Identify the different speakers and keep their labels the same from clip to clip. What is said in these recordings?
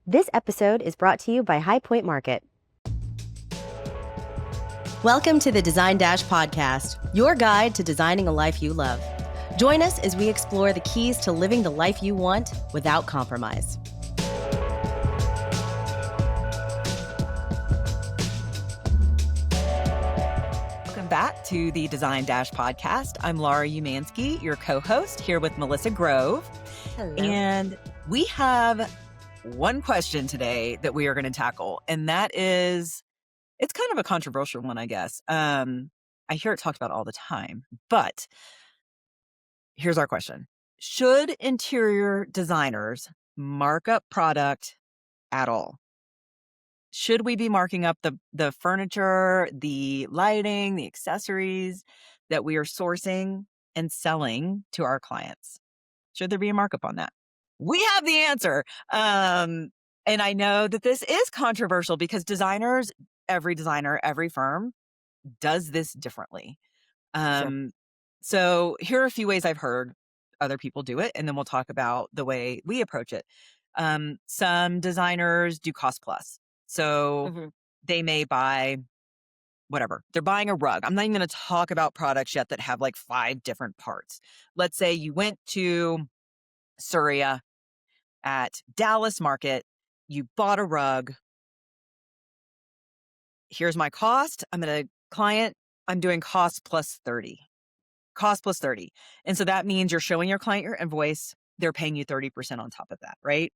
Speaker 1: This episode is brought to you by High Point Market. Welcome to the Design Dash podcast, your guide to designing a life you love. Join us as we explore the keys to living the life you want without compromise.
Speaker 2: Welcome back to the Design Dash podcast. I'm Laura Umansky, your co-host, here with Melissa Grove.
Speaker 1: Hello.
Speaker 2: And we have one question today that we are going to tackle, and that is, it's kind of a controversial one, I guess. I hear it talked about all the time, but here's our question. Should interior designers mark up product at all? Should we be marking up the furniture, the lighting, the accessories that we are sourcing and selling to our clients? Should there be a markup on that? We have the answer. And I know that this is controversial because every designer, every firm does this differently.
Speaker 1: Sure.
Speaker 2: So here are a few ways I've heard other people do it, and then we'll talk about the way we approach it. Some designers do cost plus. So they may buy whatever. They're buying a rug. I'm not even going to talk about products yet that have like 5 different parts. Let's say you went to Surya at Dallas Market, you bought a rug. Here's my cost. I'm doing cost plus 30. Cost plus 30. And so that means you're showing your client your invoice. They're paying you 30% on top of that, right?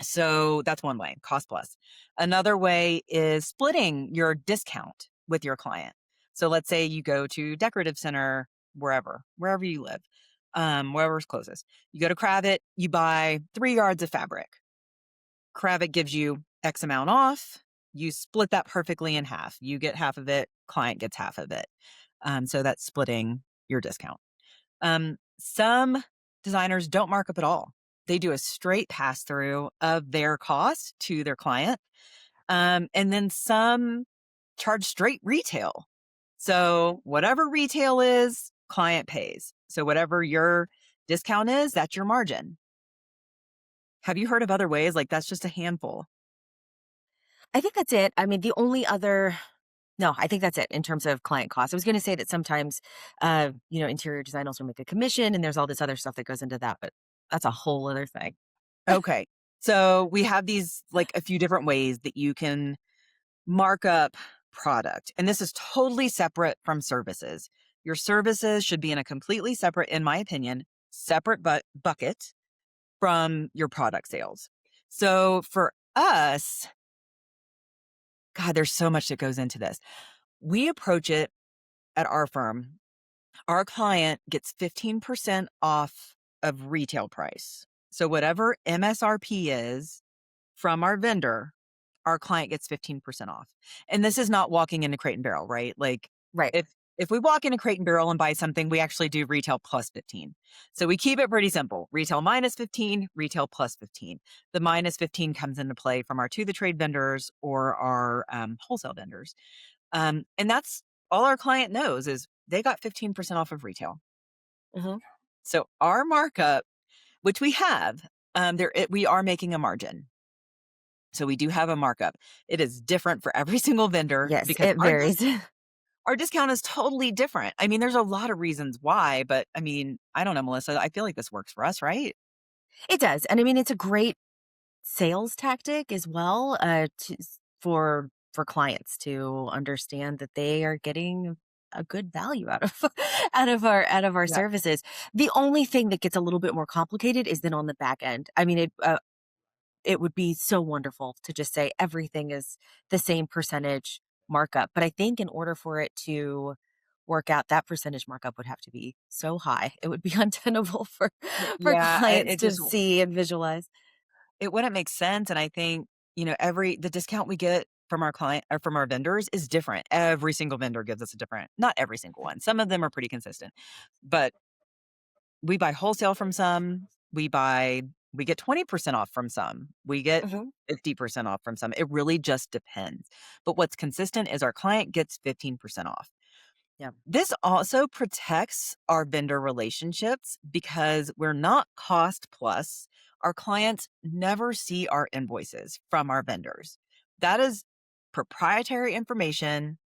Speaker 2: So that's one way, cost plus. Another way is splitting your discount with your client. So let's say you go to Decorative Center, wherever you live, wherever's closest. You go to Kravet, you buy 3 yards of fabric. Kravet gives you X amount off. You split that perfectly in half. You get half of it, client gets half of it. So that's splitting your discount. Some designers don't mark up at all. They do a straight pass through of their cost to their client. And then some charge straight retail. So whatever retail is, client pays. So whatever your discount is, that's your margin. Have you heard of other ways? Like that's just a handful.
Speaker 1: I think that's it. I mean, no, I think that's it in terms of client costs. I was going to say that sometimes, interior design also make a commission and there's all this other stuff that goes into that, but that's a whole other thing.
Speaker 2: Okay. So we have these like a few different ways that you can mark up product. And this is totally separate from services. Your services should be in a completely separate, in my opinion, separate bucket from your product sales. So for us, God, there's so much that goes into this. We approach it at our firm. Our client gets 15% off of retail price. So whatever MSRP is from our vendor, our client gets 15% off. And this is not walking into Crate and Barrel, right? Like
Speaker 1: Right.
Speaker 2: if we walk into Crate and Barrel and buy something, we actually do retail plus 15. So we keep it pretty simple. Retail minus 15, retail plus 15. The minus 15 comes into play from our to the trade vendors or our wholesale vendors. And that's all our client knows is they got 15% off of retail.
Speaker 1: Mm-hmm.
Speaker 2: So our markup, which we have, we are making a margin. So we do have a markup. It is different for every single vendor.
Speaker 1: Yes,
Speaker 2: because
Speaker 1: it varies.
Speaker 2: our discount is totally different. I mean, there's a lot of reasons why, but I mean, I don't know, Melissa, I feel like this works for us, right?
Speaker 1: It does. And I mean, it's a great sales tactic as well for clients to understand that they are getting a good value out of out of our
Speaker 2: Yeah.
Speaker 1: services. The only thing that gets a little bit more complicated is then on the back end. I mean, it would be so wonderful to just say everything is the same percentage markup, but I think in order for it to work out, that percentage markup would have to be so high. It would be untenable for
Speaker 2: Yeah,
Speaker 1: clients to see and visualize.
Speaker 2: it wouldn't make sense. And I think, the discount we get from our client or from our vendors is different. Every single vendor gives us a different, not every single one. Some of them are pretty consistent, but we buy wholesale from some. We get 20% off from some. We get
Speaker 1: Mhm.
Speaker 2: 50% off from some. It really just depends. But what's consistent is our client gets 15% off.
Speaker 1: Yeah.
Speaker 2: This also protects our vendor relationships because we're not cost plus. Our clients never see our invoices from our vendors. That is proprietary information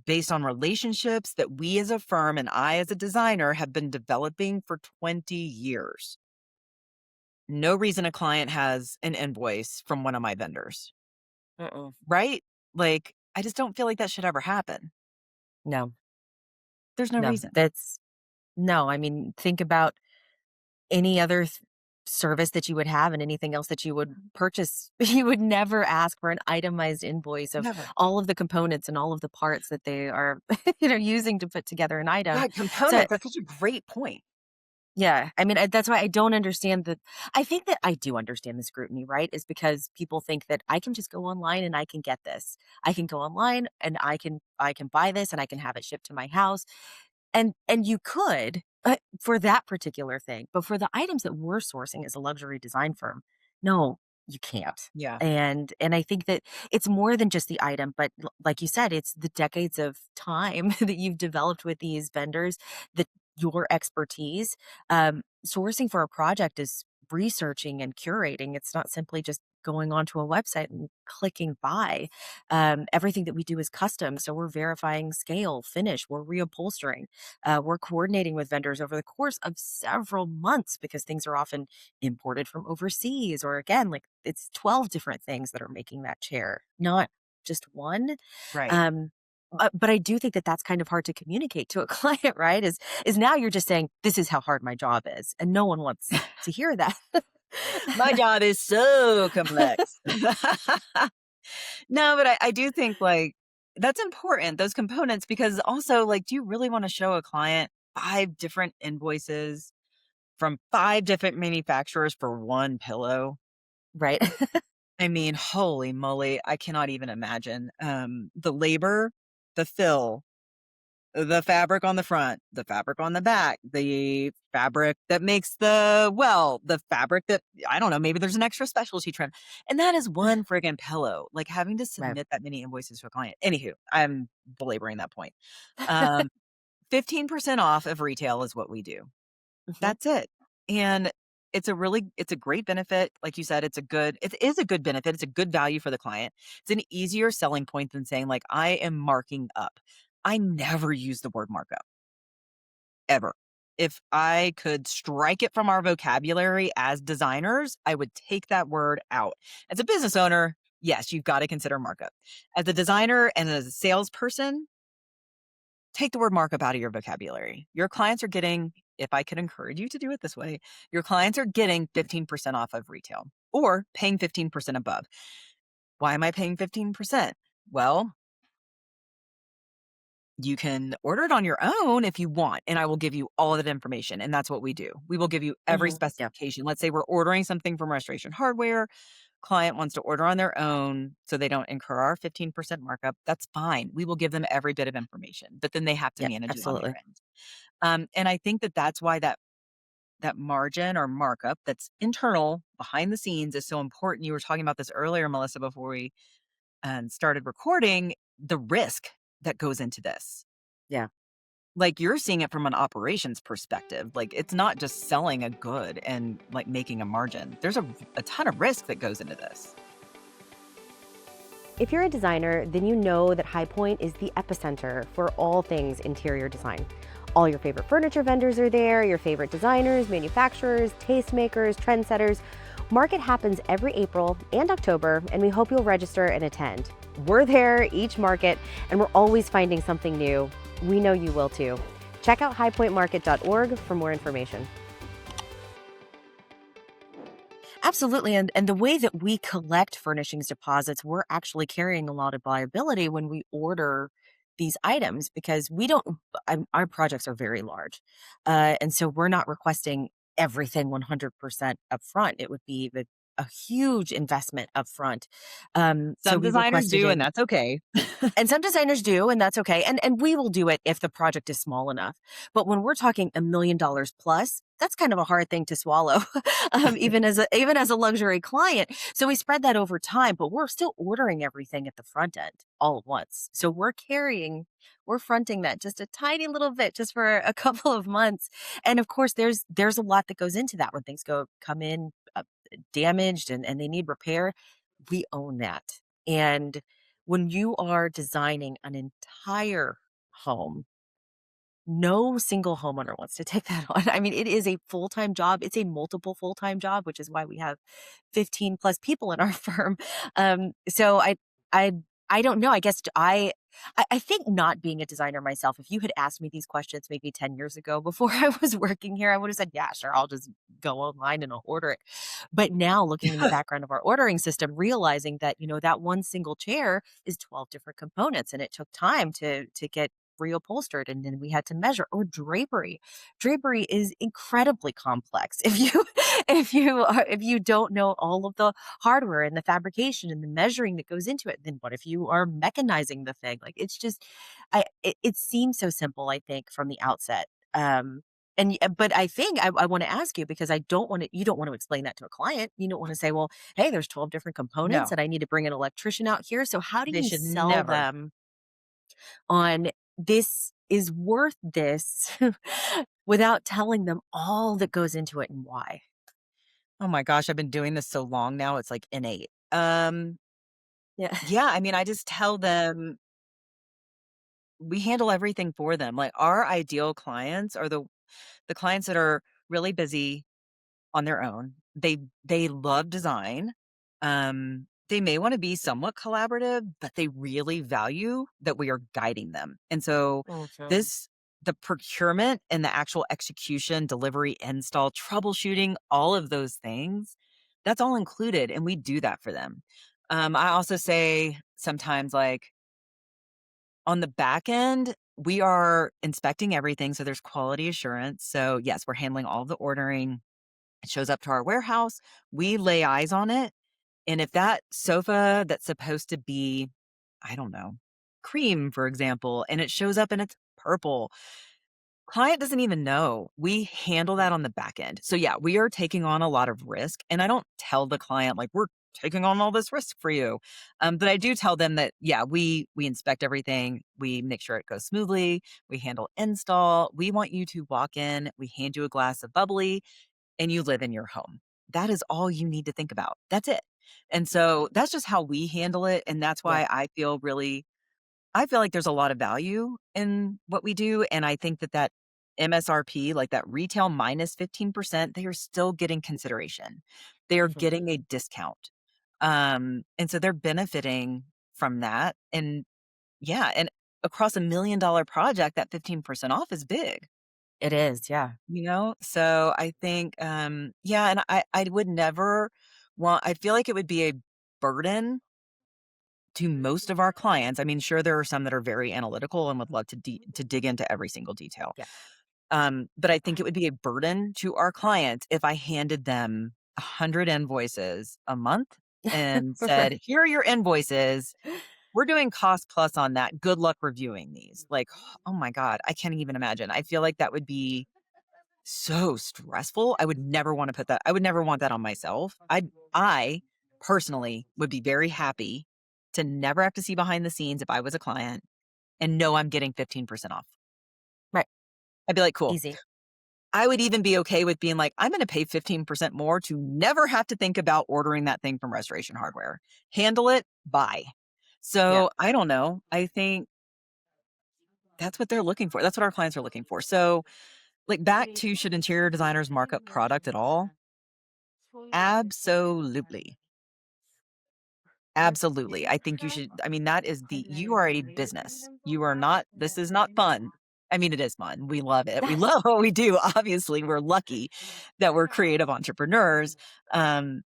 Speaker 2: based on relationships that we as a firm and I as a designer have been developing for 20 years. No reason a client has an invoice from one of my vendors,
Speaker 1: Mm-mm.
Speaker 2: right? Like, I just don't feel like that should ever happen.
Speaker 1: No,
Speaker 2: There's no
Speaker 1: no,
Speaker 2: reason.
Speaker 1: that's no. I mean, think about any other service that you would have and anything else that you would purchase. You would never ask for an itemized invoice of
Speaker 2: Never.
Speaker 1: all of the components and all of the parts that they are, using to put together an item.
Speaker 2: God,
Speaker 1: So
Speaker 2: components, that's such a great point.
Speaker 1: yeah, I mean, that's why I don't understand the I think that I do understand the scrutiny, right? Is because people think that I can just go online and I can get this. I can go online and I can buy this and I can have it shipped to my house. And you could, for that particular thing, but for the items that we're sourcing as a luxury design firm, no, you can't.
Speaker 2: Yeah.
Speaker 1: And I think that it's more than just the item, but like you said, it's the decades of time that you've developed with these vendors, that your expertise. Sourcing for a project is researching and curating. It's not simply just going onto a website and clicking buy. Everything that we do is custom, so we're verifying scale, finish, we're reupholstering. We're coordinating with vendors over the course of several months because things are often imported from overseas, or again, like it's 12 different things that are making that chair, not just one.
Speaker 2: Right.
Speaker 1: Um, but I do think that that's kind of hard to communicate to a client, right? Is now you're just saying, this is how hard my job is. And no one wants to hear that.
Speaker 2: My job is so complex. No, but I do think, like, that's important, those components, because also, like, do you really wanna show a client 5 different invoices from 5 different manufacturers for 1 pillow?
Speaker 1: Right.
Speaker 2: I mean, holy moly, I cannot even imagine, the labor, the fill, the fabric on the front, the fabric on the back, the fabric that makes the fabric that I don't know, maybe there's an extra specialty trim, and that is one friggin' pillow, like, having to
Speaker 1: Right.
Speaker 2: submit that many invoices to a client. Anywho, I'm belaboring that point. Um, 15% off of retail is what we do.
Speaker 1: Mhm.
Speaker 2: That's it, and it's a great benefit, like you said, it is a good benefit, it's a good value for the client. It's an easier selling point than saying, like, "I am marking up." I never use the word markup, ever. If I could strike it from our vocabulary as designers, I would take that word out. As a business owner, yes, you've gotta consider markup. As a designer and as a salesperson, take the word markup out of your vocabulary. Your clients are getting, if I could encourage you to do it this way, your clients are getting 15% off of retail or paying 15% above. Why am I paying 15%? Well, you can order it on your own if you want, and I will give you all of that information, and that's what we do. We will give you every
Speaker 1: Mhm. Yeah.
Speaker 2: specification. Let's say we're ordering something from Restoration Hardware, client wants to order on their own so they don't incur our 15% markup, that's fine. We will give them every bit of information, but then they have to
Speaker 1: Yeah,
Speaker 2: manage it on their
Speaker 1: absolutely.
Speaker 2: end. And I think that that's why that margin or markup that's internal behind the scenes is so important. You were talking about this earlier, Melissa, before we started recording, the risk that goes into this.
Speaker 1: Yeah.
Speaker 2: Like, you're seeing it from an operations perspective. Like, it's not just selling a good and, like, making a margin. There's a ton of risk that goes into this.
Speaker 3: If you're a designer, then you know that High Point is the epicenter for all things interior design. All your favorite furniture vendors are there, your favorite designers, manufacturers, tastemakers, trendsetters. Market happens every April and October, and we hope you'll register and attend. We're there each market, and we're always finding something new. We know you will too. Check out highpointmarket.org for more information.
Speaker 1: Absolutely, and the way that we collect furnishings deposits, we're actually carrying a lot of liability when we order these items because we don't our projects are very large. And so we're not requesting everything 100% upfront. It would be the a huge investment up front. So
Speaker 2: Some
Speaker 1: we
Speaker 2: designers
Speaker 1: requested
Speaker 2: do,
Speaker 1: it,
Speaker 2: and that's okay.
Speaker 1: and some designers do, and that's okay. And we will do it if the project is small enough. But when we're talking $1 million plus, that's kind of a hard thing to swallow, even as a luxury client. So we spread that over time, but we're still ordering everything at the front end all at once. So we're fronting that just a tiny little bit, just for a couple of months. And of course, there's a lot that goes into that when things come in damaged and they need repair. We own that. And when you are designing an entire home, no single homeowner wants to take that on. I mean, it is a full-time job. It's a multiple full-time job, which is why we have 15 plus people in our firm. So I, I don't know. I guess I think not being a designer myself, if you had asked me these questions maybe 10 years ago before I was working here, I would have said, yeah, sure, I'll just go online and I'll order it. But now looking in the background of our ordering system, realizing that, that one single chair is 12 different components and it took time to get reupholstered, and then we had to measure. Or drapery is incredibly complex if you if you don't know all of the hardware and the fabrication and the measuring that goes into it. Then what if you are mechanizing the thing? Like, it's just it seems so simple, I think, from the outset. But I think I want to ask you, because you don't want to explain that to a client. You don't want to say, well, hey, there's 12 different components
Speaker 2: No,
Speaker 1: and I need to bring an electrician out here. So how do
Speaker 2: they
Speaker 1: you
Speaker 2: should
Speaker 1: sell
Speaker 2: never.
Speaker 1: them on this is worth this without telling them all that goes into it and why?
Speaker 2: Oh my gosh, I've been doing this so long now, it's like innate.
Speaker 1: Yeah.
Speaker 2: Yeah, I mean, I just tell them we handle everything for them. Like, our ideal clients are the clients that are really busy on their own. They love design. They may want to be somewhat collaborative, but they really value that we are guiding them. And so
Speaker 1: Awesome.
Speaker 2: this the procurement and the actual execution, delivery, install, troubleshooting, all of those things, that's all included, and we do that for them. I also say sometimes, like, on the back end, we are inspecting everything, so there's quality assurance. So yes, we're handling all the ordering. It shows up to our warehouse. We lay eyes on it. And if that sofa that's supposed to be, I don't know, cream, for example, and it shows up and it's purple, client doesn't even know. We handle that on the back end. So yeah, we are taking on a lot of risk. And I don't tell the client, like, we're taking on all this risk for you. But I do tell them that, yeah, we inspect everything. We make sure it goes smoothly. We handle install. We want you to walk in, we hand you a glass of bubbly, and you live in your home. That is all you need to think about. That's it. And so that's just how we handle it. And that's
Speaker 1: Yeah.
Speaker 2: why I feel like there's a lot of value in what we do. And I think that MSRP, like that retail minus 15%, they are still getting consideration. They are
Speaker 1: Mhm.
Speaker 2: getting a discount. And so they're benefiting from that. And yeah, and across $1 million project, that 15% off is big.
Speaker 1: It is, yeah.
Speaker 2: So I think, yeah, and I would never I feel like it would be a burden to most of our clients. I mean, sure, there are some that are very analytical and would love to dig into every single detail.
Speaker 1: Yeah.
Speaker 2: But I think it would be a burden to our clients if I handed them 100 invoices a month and said,
Speaker 1: Right.
Speaker 2: "Here are your invoices. We're doing cost plus on that. Good luck reviewing these." Like, oh my God, I can't even imagine. I feel like that would be so stressful. I would never want that on myself. I personally would be very happy to never have to see behind the scenes if I was a client and know I'm getting 15% off.
Speaker 1: Right.
Speaker 2: I'd be like, "Cool."
Speaker 1: Easy.
Speaker 2: I would even be okay with being like, "I'm gonna pay 15% more to never have to think about ordering that thing from Restoration Hardware. Handle it, bye."
Speaker 1: Yeah.
Speaker 2: So, I don't know. I think that's what they're looking for. That's what our clients are looking for. So, like, back to, should interior designers mark up product at all? Absolutely. Absolutely. I think you should. I mean, you are a business. You are not, this is not fun. I mean, it is fun. We love it. We love what we do. Obviously, we're lucky that we're creative entrepreneurs. Um,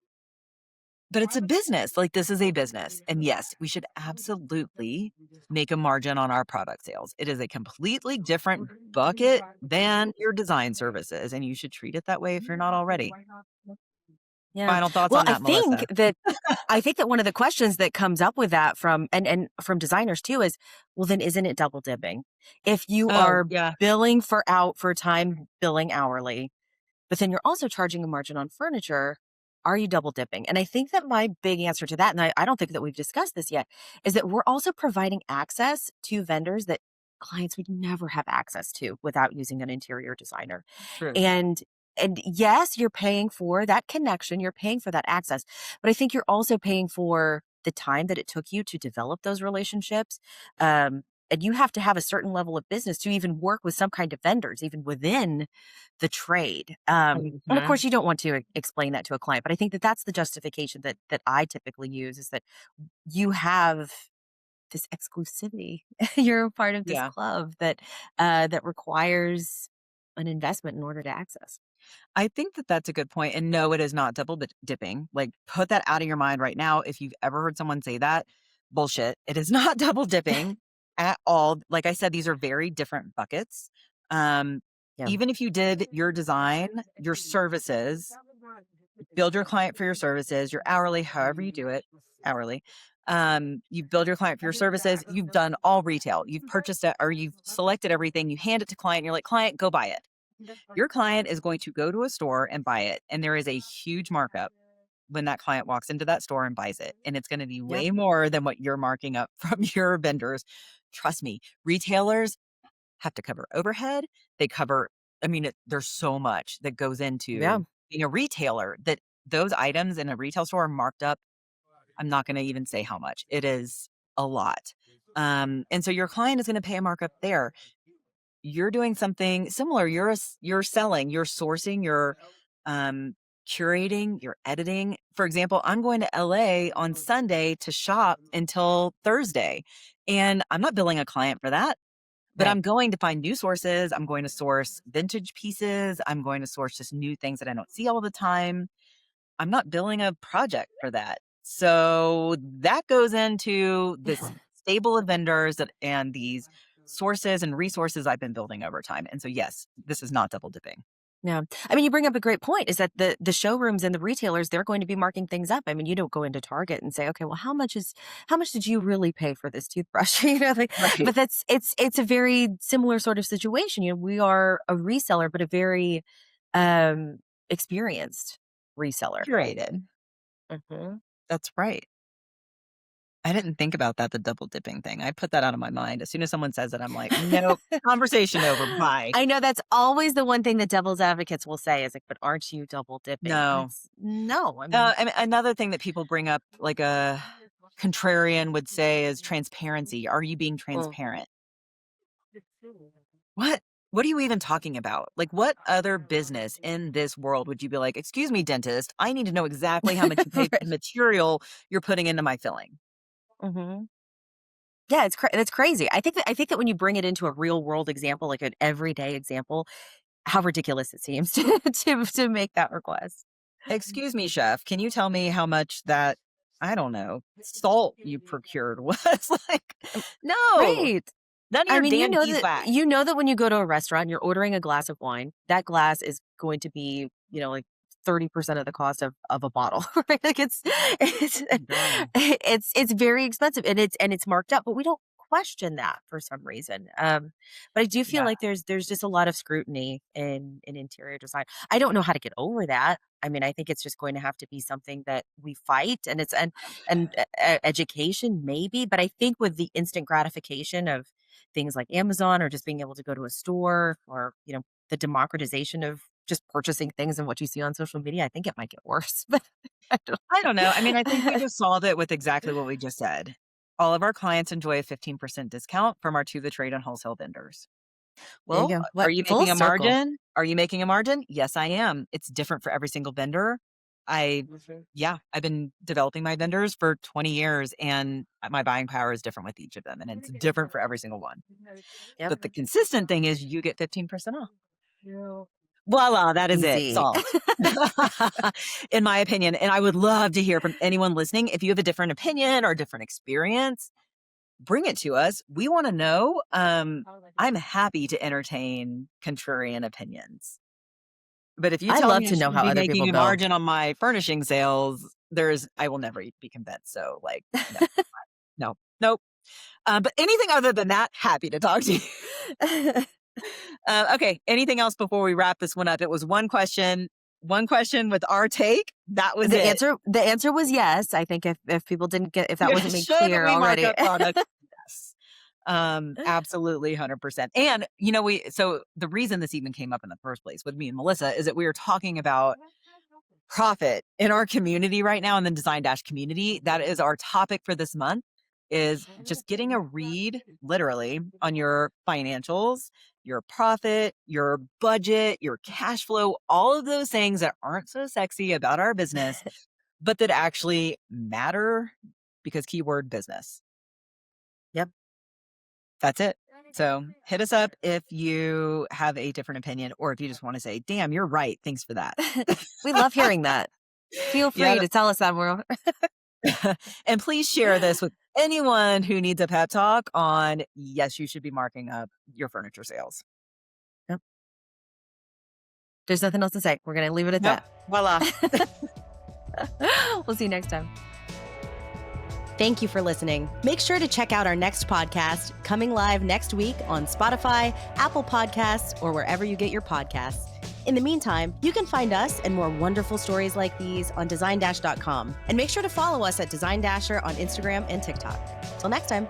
Speaker 2: but it's a business. Like, this is a business. And yes, we should absolutely make a margin on our product sales. It is a completely different bucket than your design services. And you should treat it that way if you're not already.
Speaker 1: Yeah.
Speaker 2: Final thoughts
Speaker 1: Well,
Speaker 2: on that, Melissa?
Speaker 1: I think that one of the questions that comes up with that from from designers too is, well, then isn't it double dipping? If you
Speaker 2: Oh,
Speaker 1: are
Speaker 2: yeah.
Speaker 1: billing for time billing hourly, but then you're also charging a margin on furniture, are you double dipping? And I think that my big answer to that, and I don't think that we've discussed this yet, is that we're also providing access to vendors that clients would never have access to without using an interior designer.
Speaker 2: True.
Speaker 1: And yes, you're paying for that connection, you're paying for that access, but I think you're also paying for the time that it took you to develop those relationships. And you have to have a certain level of business to even work with some kind of vendors, even within the trade. And of
Speaker 2: Mhm.
Speaker 1: course, you don't want to explain that to a client, but I think that that's the justification that I typically use is that you have this exclusivity. You're a part of this
Speaker 2: Yeah.
Speaker 1: club that requires an investment in order to access.
Speaker 2: I think that that's a good point, and no, it is not double dipping. Like, put that out of your mind right now. If you've ever heard someone say that, bullshit. It is not double dipping at all. Like I said, these are very different buckets. Um,
Speaker 1: Yeah.
Speaker 2: Even if you did your design, your services, build your client for your services, your hourly, however you do it, hourly. You build your client for your services. You've done all retail. You've purchased it or you've selected everything. You hand it to client. And you're like, client, go buy it. Your client is going to go to a store and buy it, and there is a huge markup when that client walks into that store and buys it, and it's gonna be
Speaker 1: Yep.
Speaker 2: way more than what you're marking up from your vendors. Trust me, retailers have to cover overhead. They cover I mean, there's so much that goes
Speaker 1: Yeah.
Speaker 2: into being a retailer that those items in a retail store are marked up. I'm not gonna even say how much. It is a lot. And so your client is gonna pay a markup there. You're doing something similar. You're selling, you're sourcing, you're um, curating, you're editing. For example, I'm going to LA on Sunday to shop until Thursday, and I'm not billing a client for that. But
Speaker 1: Right.
Speaker 2: I'm going to find new sources. I'm going to source vintage pieces. I'm going to source just new things that I don't see all the time. I'm not billing a project for that. So that goes into this stable of vendors and these sources and resources I've been building over time. And so, yes, this is not double dipping.
Speaker 1: Yeah. I mean, you bring up a great point is that the showrooms and the retailers, they're going to be marking things up. I mean, you don't go into Target and say, okay, well, how much did you really pay for this toothbrush? Like,
Speaker 2: Right.
Speaker 1: but it's a very similar sort of situation. We are a reseller, but a very um experienced reseller.
Speaker 2: Curated.
Speaker 1: Mhm.
Speaker 2: That's right. I didn't think about that, the double dipping thing. I put that out of my mind. As soon as someone says it, I'm like, nope, conversation over. Bye.
Speaker 1: I know that's always the one thing that devil's advocates will say is like, but aren't you double dipping? And
Speaker 2: No.
Speaker 1: it's no, I mean,
Speaker 2: And another thing that people bring up, like a contrarian would say, is transparency. Are you being
Speaker 1: mm.
Speaker 2: transparent? What? What are you even talking about? Like, what other business in this world would you be like, excuse me, dentist, I need to know exactly how much you paid for the
Speaker 1: Right.
Speaker 2: material you're putting into my filling?
Speaker 1: Mhm. Yeah, that's crazy. I think that when you bring it into a real world example, like an everyday example, how ridiculous it seems to make that request.
Speaker 2: Excuse me, chef, can you tell me how much that, I don't know, salt you procured was? Like, no,
Speaker 1: Right.
Speaker 2: none of
Speaker 1: I
Speaker 2: your
Speaker 1: mean,
Speaker 2: damn beeswax.
Speaker 1: you know that when you go to a restaurant, you're ordering a glass of wine, that glass is going to be, like 30% of the cost of a bottle, right? Like it's
Speaker 2: Oh my God.
Speaker 1: it's very expensive and it's marked up, but we don't question that for some reason. But I do feel
Speaker 2: Yeah.
Speaker 1: like there's just a lot of scrutiny in interior design. I don't know how to get over that. I mean, I think it's just going to have to be something that we fight and education maybe, but I think with the instant gratification of things like Amazon or just being able to go to a store or, the democratization of just purchasing things and what you see on social media, I think it might get worse. But I don't
Speaker 2: I don't know. I mean, I think we just solved it with exactly what we just said. All of our clients enjoy a 15% discount from our to the trade and wholesale vendors.
Speaker 1: There you
Speaker 2: Well,
Speaker 1: go.
Speaker 2: are
Speaker 1: What
Speaker 2: you
Speaker 1: full
Speaker 2: making a
Speaker 1: circle.
Speaker 2: margin? Are you making a margin? Yes, I am. It's different for every single vendor. I
Speaker 1: Mhm.
Speaker 2: Yeah, I've been developing my vendors for 20 years and my buying power is different with each of them and it's different for every single one.
Speaker 1: Yep.
Speaker 2: But the consistent thing is you get 15% off. Voila, that is it.
Speaker 1: Easy.
Speaker 2: Solved. In my opinion, and I would love to hear from anyone listening. If you have a different opinion or different experience, bring it to us. We want to know. I'm happy to entertain contrarian opinions. But if you
Speaker 1: I
Speaker 2: tell
Speaker 1: love
Speaker 2: me I
Speaker 1: to know
Speaker 2: shouldn't
Speaker 1: how
Speaker 2: be
Speaker 1: other people
Speaker 2: making a
Speaker 1: build.
Speaker 2: margin on my furnishing sales, I will never be convinced. So like, no, no, nope. But anything other than that, happy to talk to you. Okay. Anything else before we wrap this one up? It was one question with our take. That was
Speaker 1: The
Speaker 2: it.
Speaker 1: answer was yes. I think if people didn't get, if that wasn't made
Speaker 2: Should
Speaker 1: clear
Speaker 2: we mark
Speaker 1: already.
Speaker 2: up products? Yes. Absolutely 100%. And so the reason this even came up in the first place with me and Melissa is that we were talking about profit in our community right now, in the Design Dash community. That is our topic for this month, is just getting a read literally on your financials, your profit, your budget, your cash flow, all of those things that aren't so sexy about our business, but that actually matter, because keyword business.
Speaker 1: Yep.
Speaker 2: That's it. So hit us up if you have a different opinion, or if you just want to say, damn, you're right. Thanks for that.
Speaker 1: We love hearing that. Feel free
Speaker 2: Yeah.
Speaker 1: to tell us that.
Speaker 2: And please share this with anyone who needs a pep talk on, yes, you should be marking up your furniture sales.
Speaker 1: Yep. There's nothing else to say. We're going to leave it at
Speaker 2: Nope. Voila.
Speaker 1: that. We'll see you next time.
Speaker 3: Thank you for listening. Make sure to check out our next podcast, coming live next week on Spotify, Apple Podcasts, or wherever you get your podcasts. In the meantime, you can find us and more wonderful stories like these on designdash.com. And make sure to follow us at Design Dasher on Instagram and TikTok. Till next time.